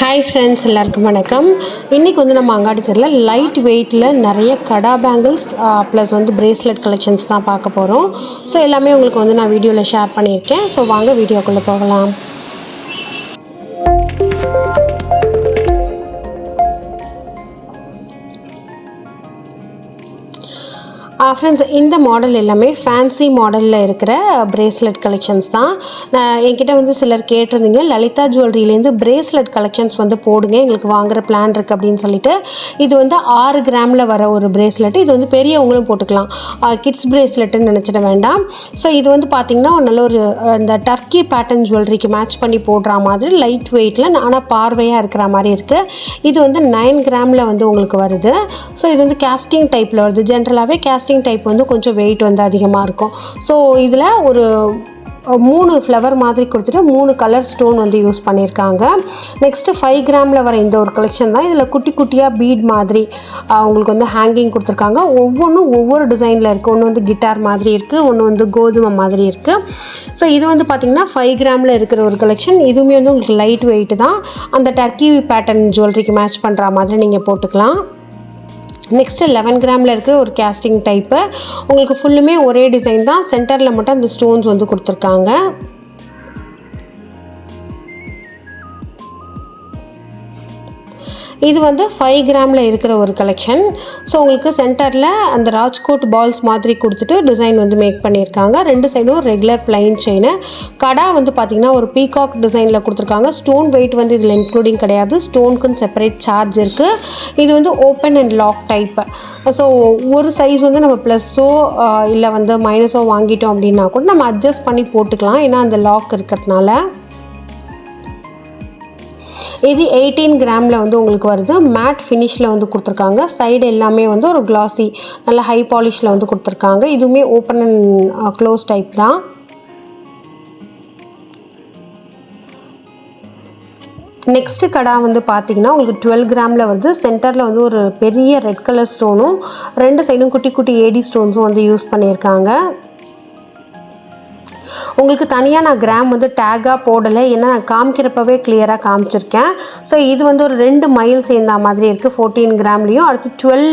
Hi friends, எல்லாருக்கும் வணக்கம். இன்றைக்கி வந்து நம்ம அங்காடி தெருவில் லைட் வெயிட்டில் நிறைய கடா பேங்கிள்ஸ் ப்ளஸ் வந்து பிரேஸ்லெட் கலெக்ஷன்ஸ் தான் பார்க்க போகிறோம். ஸோ எல்லாமே உங்களுக்கு வந்து நான் வீடியோவில் ஷேர் பண்ணியிருக்கேன். ஸோ வாங்க வீடியோக்குள்ளே போகலாம். ஃப்ரெண்ட்ஸ், இந்த மாடல் எல்லாமே ஃபேன்சி மாடலில் இருக்கிற பிரேஸ்லெட் கலெக்ஷன்ஸ் தான். என்கிட்ட வந்து சிலர் கேட்டிருந்தீங்க, லலிதா ஜுவல்லரியிலேருந்து பிரேஸ்லெட் கலெக்ஷன்ஸ் வந்து போடுங்க, எங்களுக்கு வாங்குகிற பிளான் இருக்குது அப்படின்னு சொல்லிட்டு. இது வந்து 6 கிராமில் வர ஒரு பிரேஸ்லெட். இது வந்து பெரியவங்களும் போட்டுக்கலாம், கிட்ஸ் பிரேஸ்லெட்டுன்னு நினச்சிட வேண்டாம். ஸோ இது வந்து பார்த்திங்கன்னா நல்ல ஒரு இந்த டர்க்கி பேட்டர்ன் ஜுவல்லரிக்கு மேட்ச் பண்ணி போடுற மாதிரி லைட் வெயிட்டில் ஆனால் பார்வையாக இருக்கிற மாதிரி இருக்குது. இது வந்து 9 கிராமில் வந்து உங்களுக்கு வருது. ஸோ இது வந்து கேஸ்டிங் டைப்பில் வருது. ஜென்ரலாகவே கேஸ்டிங் டைப் வந்து கொஞ்சம் வெயிட் வந்து அதிகமாக இருக்கும். ஸோ இதில் ஒரு 3 ஃப்ளவர் மாதிரி கொடுத்துட்டு 3 கலர் ஸ்டோன் வந்து யூஸ் பண்ணியிருக்காங்க. நெக்ஸ்ட்டு 5 கிராமில் வர இந்த ஒரு கலெக்ஷன் தான். இதில் குட்டி குட்டியாக பீட் மாதிரி உங்களுக்கு வந்து ஹேங்கிங் கொடுத்துருக்காங்க. ஒவ்வொன்றும் ஒவ்வொரு டிசைனில் இருக்குது. ஒன்று வந்து கிட்டார் மாதிரி இருக்குது, ஒன்று வந்து கோதுமை மாதிரி இருக்குது. ஸோ இது வந்து பார்த்திங்கன்னா 5 கிராமில் இருக்கிற ஒரு கலெக்ஷன். இதுவுமே வந்து உங்களுக்கு லைட் வெயிட் தான். அந்த டர்க்கி பேட்டர்ன் ஜுவல்லரிக்கு மேட்ச் பண்ணுற மாதிரி நீங்கள் போட்டுக்கலாம். நெக்ஸ்ட்டு 11 கிராமில் இருக்கிற ஒரு கேஸ்டிங் டைப்பு. உங்களுக்கு ஃபுல்லுமே ஒரே டிசைன் தான். சென்டரில் மட்டும் அந்த ஸ்டோன்ஸ் வந்து கொடுத்துருக்காங்க. இது வந்து 5 கிராமில் இருக்கிற ஒரு கலெக்ஷன். ஸோ உங்களுக்கு சென்டரில் அந்த ராஜ்கோட் பால்ஸ் மாதிரி கொடுத்துட்டு டிசைன் வந்து மேக் பண்ணியிருக்காங்க. 2 சைடும் ரெகுலர் பிளைன் செயின். கடா வந்து பார்த்திங்கன்னா ஒரு பீகாக் டிசைனில் கொடுத்துருக்காங்க. ஸ்டோன் வெயிட் வந்து இதில் இன்க்ளூடிங் கிடையாது. ஸ்டோனுக்குன்னு செப்பரேட் சார்ஜ் இருக்குது. இது வந்து open and lock type. So ஒரு சைஸ் வந்து நம்ம ப்ளஸ்ஸோ இல்லை வந்து மைனஸோ வாங்கிட்டோம் அப்படின்னா கூட நம்ம அட்ஜஸ்ட் பண்ணி போட்டுக்கலாம், ஏன்னா அந்த லாக் இருக்கிறதுனால. இது 18 கிராமில் வந்து உங்களுக்கு வருது. மேட் ஃபினிஷில் வந்து கொடுத்துருக்காங்க. சைடு எல்லாமே வந்து ஒரு கிளாஸி நல்ல ஹை பாலிஷில் வந்து கொடுத்துருக்காங்க. இதுவுமே ஓப்பன் அண்ட் க்ளோஸ் டைப் தான். நெக்ஸ்ட்டு கடா வந்து பார்த்திங்கன்னா உங்களுக்கு 12 கிராமில் வருது. சென்டரில் வந்து ஒரு பெரிய ரெட் கலர் ஸ்டோனும் 2 சைடும் குட்டி குட்டி ஏடி ஸ்டோன்ஸும் வந்து யூஸ் பண்ணியிருக்காங்க. உங்களுக்கு தனியாக நான் கிராம் வந்து டேக்காக போடலை, ஏன்னா நான் காமிக்கிறப்பவே கிளியராக காமிச்சிருக்கேன். ஸோ இது வந்து ஒரு 2 மைல் சேர்ந்த மாதிரி இருக்குது 14 கிராம்லேயும். அடுத்து 12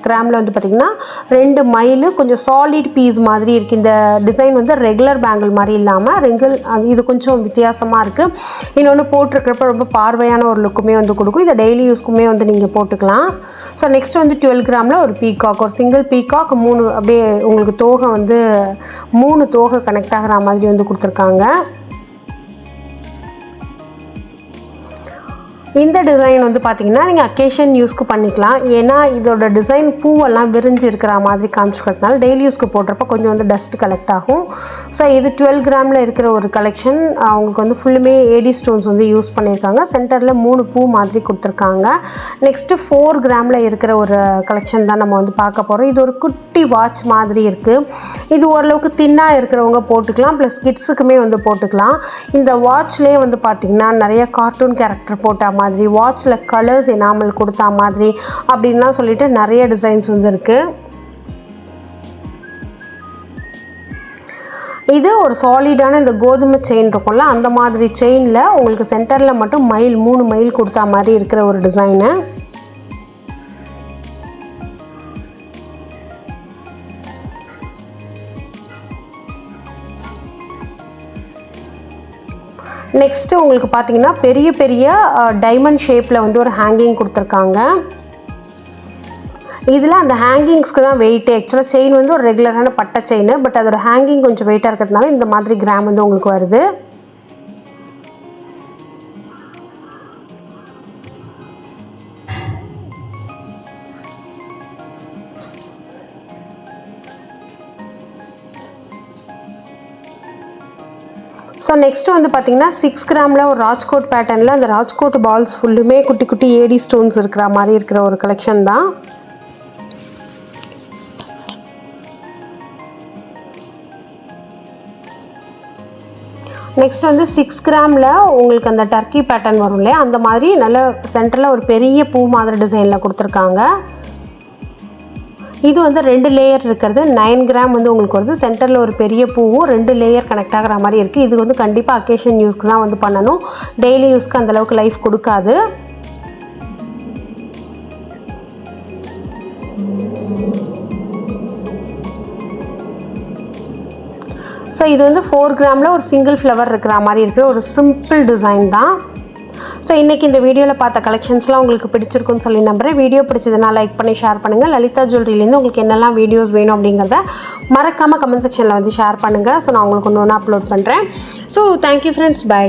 கிராமில் வந்து பார்த்திங்கன்னா 2 மைல் கொஞ்சம் சாலிட் பீஸ் மாதிரி இருக்குது. இந்த டிசைன் வந்து ரெகுலர் பேங்கிள் மாதிரி இல்லாமல் இது கொஞ்சம் வித்தியாசமாக இருக்குது. இன்னொன்று போட்டிருக்கிறப்ப ரொம்ப பார்வையான ஒரு லுக்குமே வந்து கொடுக்கும். இதை டெய்லி யூஸ்க்குமே வந்து நீங்கள் போட்டுக்கலாம். ஸோ நெக்ஸ்ட் வந்து 12 கிராமில் ஒரு பீகாக், ஒரு சிங்கிள் பீகாக் 3 அப்படியே உங்களுக்கு தோகை வந்து 3 தோகை கனெக்ட் ஆகிற மாதிரி வந்து கொடுத்துருக்காங்க. இந்த டிசைன் வந்து பார்த்திங்கன்னா நீங்கள் அக்கேஷன் யூஸ்க்கு பண்ணிக்கலாம், ஏன்னா இதோட டிசைன் பூவெல்லாம் விரிஞ்சு இருக்கிற மாதிரி காமிச்சிக்கிறதுனால டெய்லி யூஸ்க்கு போடுறப்ப கொஞ்சம் வந்து டஸ்ட் கலெக்ட் ஆகும். ஸோ இது 12 கிராமில் இருக்கிற ஒரு கலெக்ஷன். அவங்களுக்கு வந்து ஃபுல்லுமே ஏடி ஸ்டோன்ஸ் வந்து யூஸ் பண்ணியிருக்காங்க. சென்டரில் 3 பூ மாதிரி கொடுத்துருக்காங்க. நெக்ஸ்ட்டு 4 கிராமில் இருக்கிற ஒரு கலெக்ஷன் தான் நம்ம வந்து பார்க்க போகிறோம். இது ஒரு குட்டி வாட்ச் மாதிரி இருக்குது. இது ஓரளவுக்கு தின்னாக இருக்கிறவங்க போட்டுக்கலாம், ப்ளஸ் கிட்ஸுக்குமே வந்து போட்டுக்கலாம். இந்த வாட்ச்லேயே வந்து பார்த்திங்கன்னா நிறைய கார்ட்டூன் கேரக்டர் போட்ட மாதிரி, வாட்சில் கலர்ஸ் எனாமல் கொடுத்தா மாதிரி அப்படின்லாம் சொல்லிட்டு நிறைய டிசைன்ஸ் வந்து இருக்குது. இது ஒரு சாலிடான இந்த கோதுமை செயின் இருக்கும்ல, அந்த மாதிரி செயினில் உங்களுக்கு சென்டரில் மட்டும் 3 மைல் கொடுத்தா மாதிரி இருக்கிற ஒரு டிசைனு. நெக்ஸ்ட்டு உங்களுக்கு பார்த்திங்கன்னா பெரிய பெரிய டைமண்ட் ஷேப்பில் வந்து ஒரு ஹேங்கிங் கொடுத்துருக்காங்க. இதில் அந்த ஹேங்கிங்ஸ்க்கு தான் வெயிட்டு. ஆக்சுவலாக செயின் வந்து ஒரு ரெகுலரான பட்டை செயின், பட் அதோட ஹேங்கிங் கொஞ்சம் வெயிட்டாக இருக்கிறதுனால இந்த மாதிரி கிராம் வந்து உங்களுக்கு வருது. ஸோ நெக்ஸ்ட்டு வந்து பார்த்திங்கன்னா 6 கிராமில் ஒரு ராஜ்கோட் பேட்டர்னில் அந்த ராஜ்கோட் பால்ஸ் ஃபுல்லுமே குட்டி குட்டி ஏடி ஸ்டோன்ஸ் இருக்கிற மாதிரி இருக்கிற ஒரு கலெக்ஷன் தான். நெக்ஸ்ட் வந்து 6 கிராமில் உங்களுக்கு அந்த டர்க்கி பேட்டர்ன் வரும் இல்லையா, அந்த மாதிரி நல்ல சென்டரில் ஒரு பெரிய பூ மாதிரி டிசைனில் கொடுத்துருக்காங்க. இது வந்து 2 லேயர் இருக்கிறது 9 கிராம் வந்து உங்களுக்கு வருது. சென்டரில் ஒரு பெரிய பூவும் 2 லேயர் கனெக்ட் ஆகிற மாதிரி இருக்குது. இது வந்து கண்டிப்பாக அக்கேஷன் யூஸ்க்கு தான் வந்து பண்ணணும். டெய்லி யூஸ்க்கு அந்தளவுக்கு லைஃப் கொடுக்காது. ஸோ இது வந்து 4 கிராமில் ஒரு சிங்கிள் ஃப்ளவர் இருக்கிற மாதிரி இருக்கிற ஒரு சிம்பிள் டிசைன் தான். ஸோ இன்றைக்கி இந்த வீடியோவில் பார்த்த கலெக்ஷன்ஸ்லாம் உங்களுக்கு பிடிச்சிருக்குன்னு சொல்லி நம்புகிறேன். வீடியோ பிடிச்சதுனா லைக் பண்ணி ஷேர் பண்ணுங்கள். லலிதா ஜுவல்லரிலேருந்து உங்களுக்கு என்னெல்லாம் வீடியோஸ் வேணும் அப்படிங்கிறத மறக்காமல் கமெண்ட் செக்ஷனில் வந்து ஷேர் பண்ணுங்கள். ஸோ நான் உங்களுக்கு ஒன்று அப்லோட் பண்ணுறேன். So thank you friends, by.